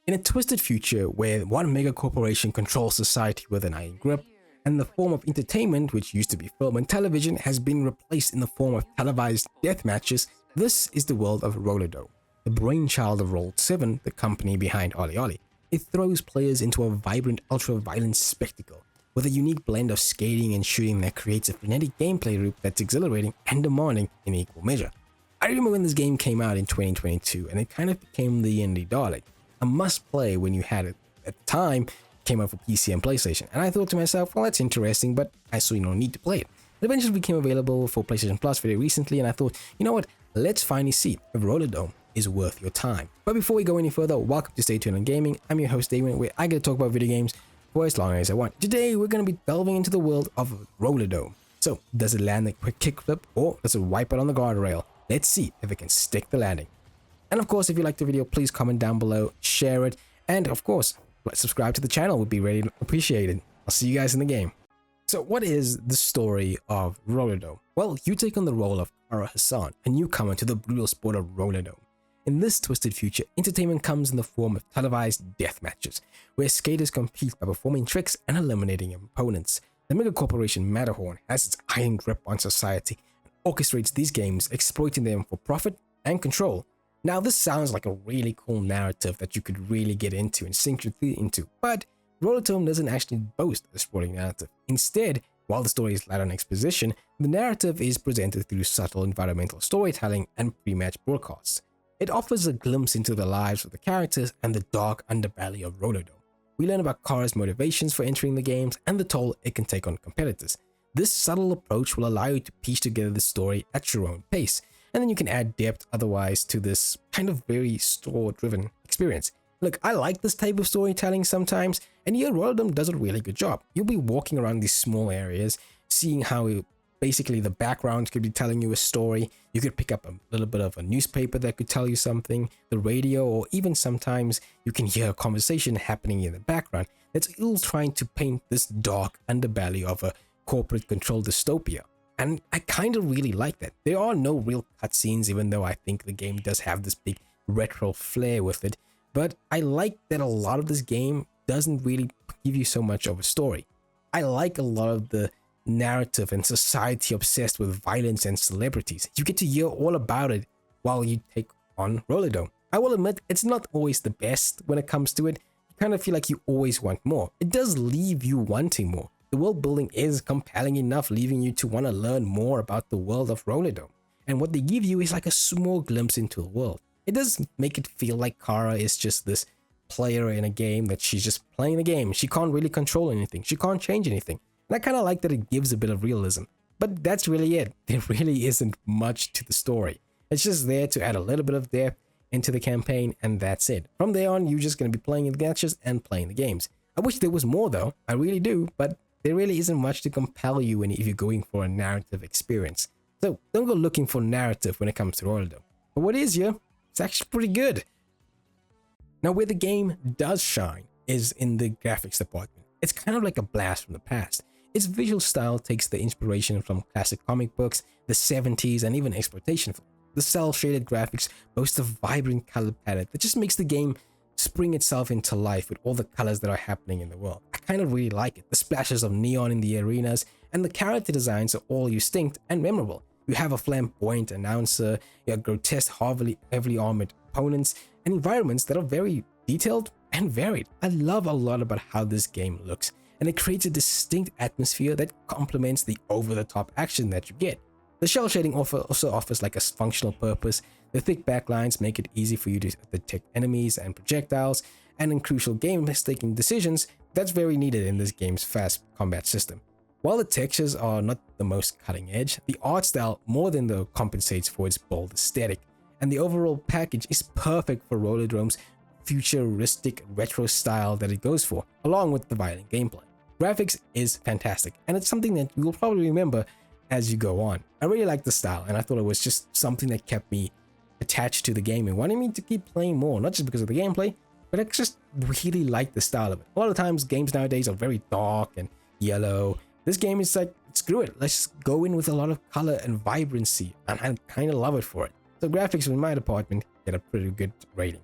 In a twisted future where one mega corporation controls society with an iron grip, and the form of entertainment, which used to be film and television, has been replaced in the form of televised death matches, this is the world of Rollerdrome, the brainchild of Roll7, the company behind Ollie Ollie. It throws players into a vibrant, ultra-violent spectacle, with a unique blend of skating and shooting that creates a frenetic gameplay loop that's exhilarating and demanding in equal measure. I remember when this game came out in 2022, and it kind of became the indie darling, a must-play when you had it at the time. Came out for PC and PlayStation, and I thought to myself, well, that's interesting, but I saw no need to play it. It eventually became available for PlayStation Plus very recently, and I thought, you know what, let's finally see if Rollerdrome is worth your time. But before we go any further, welcome to Stay Tuned on Gaming. I'm your host Damon, where I get to talk about video games for as long as I want. Today we're going to be delving into the world of Rollerdrome. So, does it land a quick kickflip, or does it wipe it on the guardrail? Let's see if it can stick the landing. And of course, if you liked the video, please comment down below, share it, and of course, subscribe to the channel would be really appreciated. I'll see you guys in the game. So what is the story of Rollerdrome? Well, you take on the role of Kara Hassan, a newcomer to the brutal sport of Rollerdrome. In this twisted future, entertainment comes in the form of televised death matches, where skaters compete by performing tricks and eliminating opponents. The mega corporation Matterhorn has its iron grip on society and orchestrates these games, exploiting them for profit and control. Now, this sounds like a really cool narrative that you could really get into and sink your teeth into, but Rollerdrome doesn't actually boast a sporting narrative. Instead, while the story is light on exposition, the narrative is presented through subtle environmental storytelling and pre-match broadcasts. It offers a glimpse into the lives of the characters and the dark underbelly of Rollerdrome. We learn about Kara's motivations for entering the games and the toll it can take on competitors. This subtle approach will allow you to piece together the story at your own pace, and then you can add depth otherwise to this kind of very store-driven experience. Look, I like this type of storytelling sometimes, and here Rollerdrome does a really good job. You'll be walking around these small areas, seeing how basically the background could be telling you a story. You could pick up a little bit of a newspaper that could tell you something, the radio, or even sometimes you can hear a conversation happening in the background that's all trying to paint this dark underbelly of a corporate-controlled dystopia. And I kind of really like that. There are no real cutscenes, even though I think the game does have this big retro flair with it. But I like that a lot of this game doesn't really give you so much of a story. I like a lot of the narrative and society obsessed with violence and celebrities. You get to hear all about it while you take on Rollerdrome. I will admit, it's not always the best when it comes to it. You kind of feel like you always want more. It does leave you wanting more. The world building is compelling enough, leaving you to want to learn more about the world of Rollerdrome. And what they give you is like a small glimpse into the world. It does make it feel like Kara is just this player in a game that she's just playing the game. She can't really control anything. She can't change anything. And I kind of like that it gives a bit of realism. But that's really it. There really isn't much to the story. It's just there to add a little bit of depth into the campaign, and that's it. From there on, you're just going to be playing the matches and playing the games. I wish there was more though. I really do, but there really isn't much to compel you if you're going for a narrative experience. So don't go looking for narrative when it comes to Rollerdrome. But what is here, it's actually pretty good. Now, where the game does shine is in the graphics department. It's kind of like a blast from the past. Its visual style takes the inspiration from classic comic books, the 70s, and even exploitation films. The cel-shaded graphics boast a vibrant color palette that just makes the game spring itself into life with all the colors that are happening in the world. I kind of really like it. The splashes of neon in the arenas and the character designs are all distinct and memorable. You have a flamboyant announcer, you have grotesque, heavily armored opponents, and environments that are very detailed and varied. I love a lot about how this game looks, and it creates a distinct atmosphere that complements the over-the-top action that you get. The shell shading also offers like a functional purpose. The thick backlines make it easy for you to detect enemies and projectiles, and in crucial game-taking decisions, that's very needed in this game's fast combat system. While the textures are not the most cutting edge, the art style more than compensates for its bold aesthetic, and the overall package is perfect for Rollerdrome's futuristic retro style that it goes for, along with the violent gameplay. Graphics is fantastic, and it's something that you will probably remember as you go on. I really like the style, and I thought it was just something that kept me attached to the game and wanted me to keep playing more, not just because of the gameplay, but I just really like the style of it. A lot of times games nowadays are very dark and yellow. This game is like, screw it, let's just go in with a lot of color and vibrancy, and I kind of love it for it. So graphics in my department get a pretty good rating.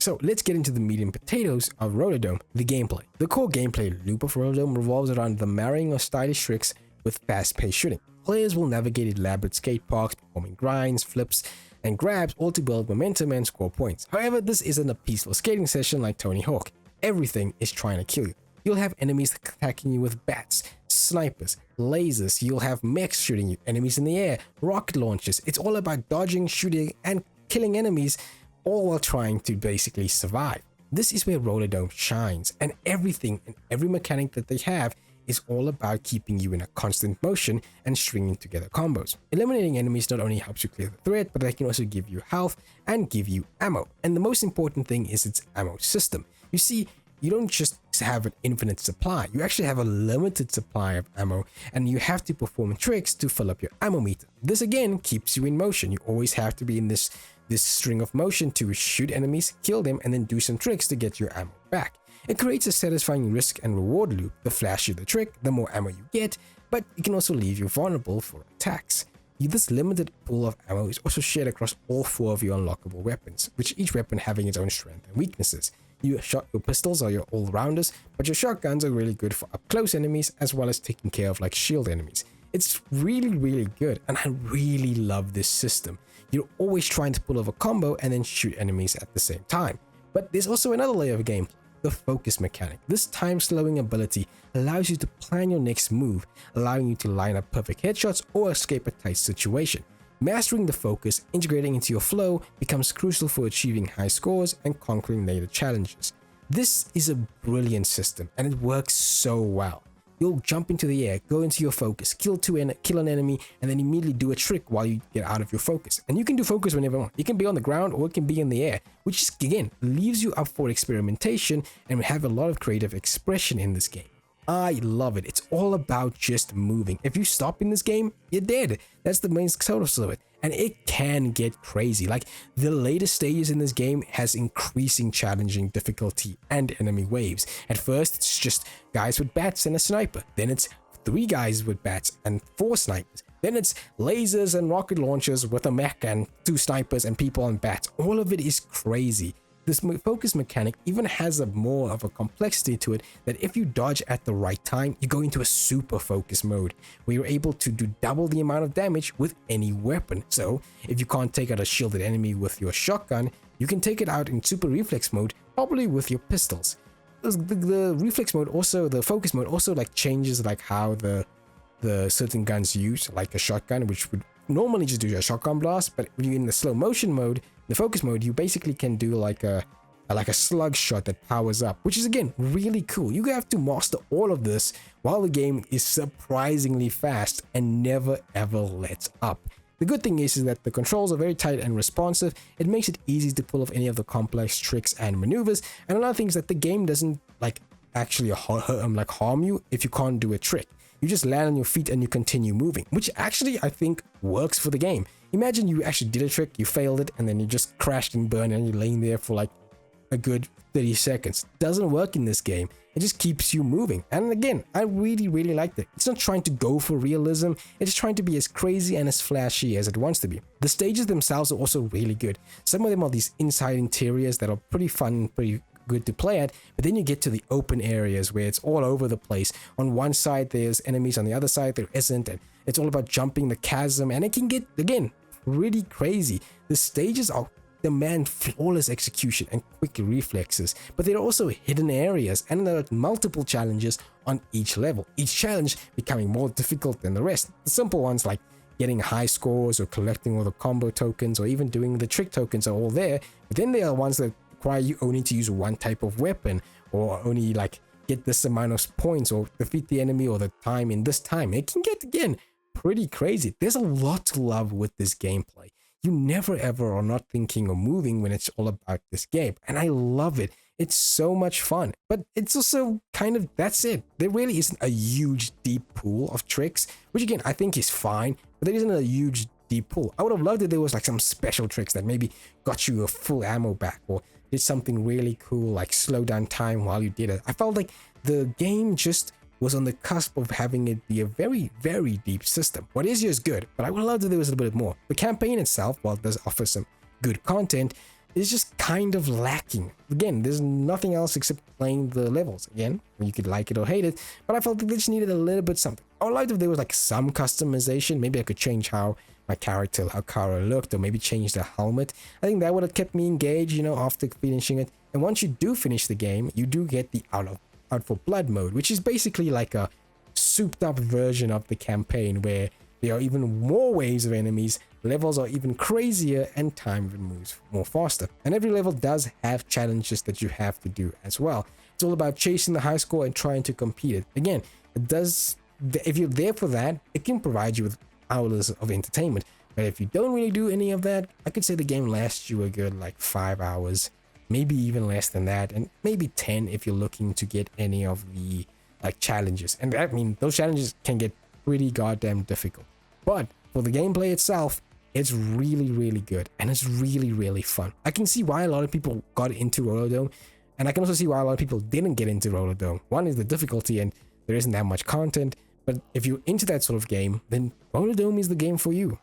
So let's get into the meat and potatoes of Rollerdrome, the gameplay. The core gameplay loop of Rollerdrome revolves around the marrying of stylish tricks with fast-paced shooting. Players will navigate elaborate skate parks, performing grinds, flips, and grabs, all to build momentum and score points. However, this isn't a peaceful skating session like Tony Hawk. Everything is trying to kill you. You'll have enemies attacking you with bats, snipers, lasers, you'll have mechs shooting you, enemies in the air, rocket launchers. It's all about dodging, shooting, and killing enemies, all while trying to basically survive. This is where Rollerdrome shines, and everything and every mechanic that they have is all about keeping you in a constant motion and stringing together combos. Eliminating enemies not only helps you clear the threat, but they can also give you health and give you ammo. And the most important thing is its ammo system. You see, you don't just have an infinite supply, you actually have a limited supply of ammo, and you have to perform tricks to fill up your ammo meter. This again keeps you in motion. You always have to be in this string of motion to shoot enemies, kill them, and then do some tricks to get your ammo back. It creates a satisfying risk and reward loop. The flashier the trick, the more ammo you get, but it can also leave you vulnerable for attacks. This limited pool of ammo is also shared across all 4 of your unlockable weapons, with each weapon having its own strengths and weaknesses. Your pistols are your all-rounders, but your shotguns are really good for up-close enemies as well as taking care of like shield enemies. It's really good, and I really love this system. You're always trying to pull off a combo and then shoot enemies at the same time. But there's also another layer of gameplay. The focus mechanic. This time-slowing ability allows you to plan your next move, allowing you to line up perfect headshots or escape a tight situation. Mastering the focus, integrating into your flow, becomes crucial for achieving high scores and conquering later challenges. This is a brilliant system, and it works so well. You'll jump into the air, go into your focus, kill an enemy, and then immediately do a trick while you get out of your focus. And you can do focus whenever you want. It can be on the ground or it can be in the air, which again leaves you up for experimentation and we have a lot of creative expression in this game. I love it. It's all about just moving. If you stop in this game, you're dead. That's the main source of it. And it can get crazy. Like the later stages in this game has increasing challenging difficulty and enemy waves. At first, it's just guys with bats and a sniper. Then it's 3 guys with bats and 4 snipers. Then it's lasers and rocket launchers with a mech and 2 snipers and people on bats. All of it is crazy. This focus mechanic even has more of a complexity to it, that if you dodge at the right time, you go into a super focus mode where you're able to do double the amount of damage with any weapon. So if you can't take out a shielded enemy with your shotgun, you can take it out in super reflex mode, probably with your pistols. The reflex mode also, the focus mode also like changes like how the certain guns use, like a shotgun, which would normally just do a shotgun blast, but when you're in the slow motion mode, the focus mode, you basically can do like a slug shot that powers up, which is again really cool. You have to master all of this while the game is surprisingly fast and never ever lets up. The good thing is that the controls are very tight and responsive. It makes it easy to pull off any of the complex tricks and maneuvers. And another thing is that the game doesn't like actually harm you if you can't do a trick. You just land on your feet and you continue moving, which actually I think works for the game. Imagine you actually did a trick, you failed it, and then you just crashed and burned and you're laying there for like a good 30 seconds. Doesn't work in this game. It just keeps you moving. And again, I really liked it. It's not trying to go for realism. It's trying to be as crazy and as flashy as it wants to be. The stages themselves are also really good. Some of them are these inside interiors that are pretty fun, pretty good to play at, but then you get to the open areas where it's all over the place. On one side there's enemies, on the other side there isn't, and it's all about jumping the chasm, and it can get again pretty crazy. The stages demand flawless execution and quick reflexes, but there are also hidden areas and there are multiple challenges on each level, each challenge becoming more difficult than the rest. The simple ones like getting high scores or collecting all the combo tokens or even doing the trick tokens are all there, but then there are ones that require you only to use one type of weapon or only like get this amount of points or defeat the enemy or the time in this time. It can get again pretty crazy. There's a lot to love with this gameplay. You never ever are not thinking or moving when it's all about this game, and I love it. It's so much fun, but it's also kind of that's it. There really isn't a huge deep pool of tricks, which again I think is fine, but there isn't a huge deep pool. I would have loved if there was like some special tricks that maybe got you a full ammo back or did something really cool like slow down time while you did it. I felt like the game just was on the cusp of having it be a very deep system. What is here is good, but I would love if there was a little bit more. The campaign itself, while it does offer some good content, is just kind of lacking. Again, there's nothing else except playing the levels. Again, you could like it or hate it, but I felt like they just needed a little bit something. I would like if there was like some customization. Maybe I could change how my character, how Kara looked, or maybe change the helmet. I think that would have kept me engaged, you know, after finishing it. And once you do finish the game, you do get the Out for Blood mode, which is basically like a souped up version of the campaign where there are even more waves of enemies, levels are even crazier, and time even moves more faster. And every level does have challenges that you have to do as well. It's all about chasing the high score and trying to compete it. Again, it does, if you're there for that, it can provide you with hours of entertainment. But if you don't really do any of that, I could say the game lasts you a good like 5 hours, maybe even less than that, and maybe 10 if you're looking to get any of the like challenges. And I mean, those challenges can get pretty goddamn difficult. But for the gameplay itself, it's really, really good, and it's really, really fun. I can see why a lot of people got into Rollerdrome, and I can also see why a lot of people didn't get into Rollerdrome. One is the difficulty, and there isn't that much content, but if you're into that sort of game, then Rollerdrome is the game for you.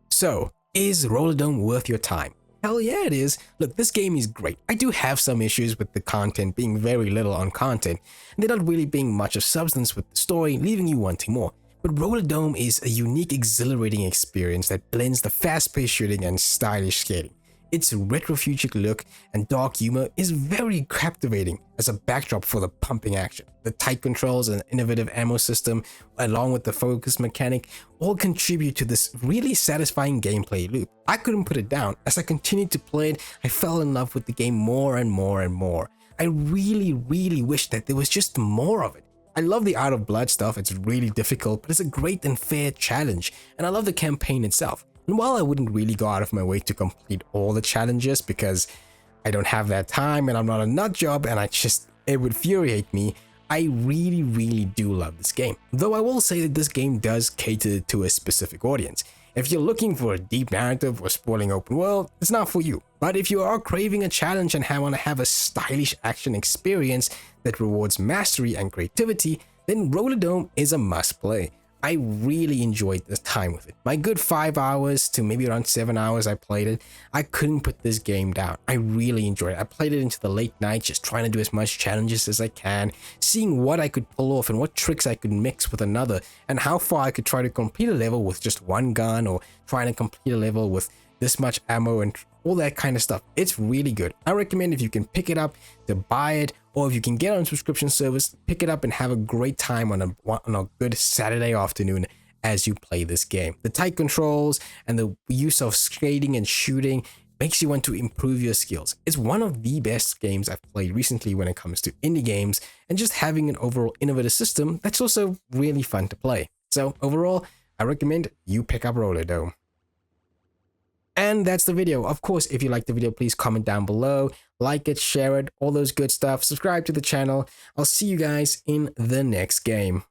So, is Rollerdrome worth your time? Hell yeah, it is. Look, this game is great. I do have some issues with the content being very little on content, and there not really being much of substance with the story, leaving you wanting more. But Rollerdrome is a unique, exhilarating experience that blends the fast-paced shooting and stylish skating. Its retro-futuristic look and dark humor is very captivating as a backdrop for the pumping action. The tight controls and innovative ammo system, along with the focus mechanic, all contribute to this really satisfying gameplay loop. I couldn't put it down. As I continued to play it, I fell in love with the game more and more and more. I really, really wish that there was just more of it. I love the Out of Blood stuff, it's really difficult, but it's a great and fair challenge, and I love the campaign itself. And while I wouldn't really go out of my way to complete all the challenges because I don't have that time and I'm not a nut job and it would infuriate me, I really, really do love this game. Though I will say that this game does cater to a specific audience. If you're looking for a deep narrative or sprawling open world, it's not for you. But if you are craving a challenge and want to have a stylish action experience that rewards mastery and creativity, then Rollerdrome is a must play. I really enjoyed the time with it. My good 5 hours to maybe around 7 hours I played it, I couldn't put this game down. I really enjoyed it. I played it into the late night, just trying to do as much challenges as I can, seeing what I could pull off and what tricks I could mix with another, and how far I could try to complete a level with just one gun, or trying to complete a level with this much ammo and all that kind of stuff. It's really good. I recommend if you can pick it up to buy it, or if you can get on a subscription service, pick it up and have a great time on a good Saturday afternoon as you play this game. The tight controls and the use of skating and shooting makes you want to improve your skills. It's one of the best games I've played recently when it comes to indie games, and just having an overall innovative system that's also really fun to play. So overall, I recommend you pick up Rollerdrome. And that's the video. Of course, if you liked the video, please comment down below, like it, share it, all those good stuff, subscribe to the channel. I'll see you guys in the next game.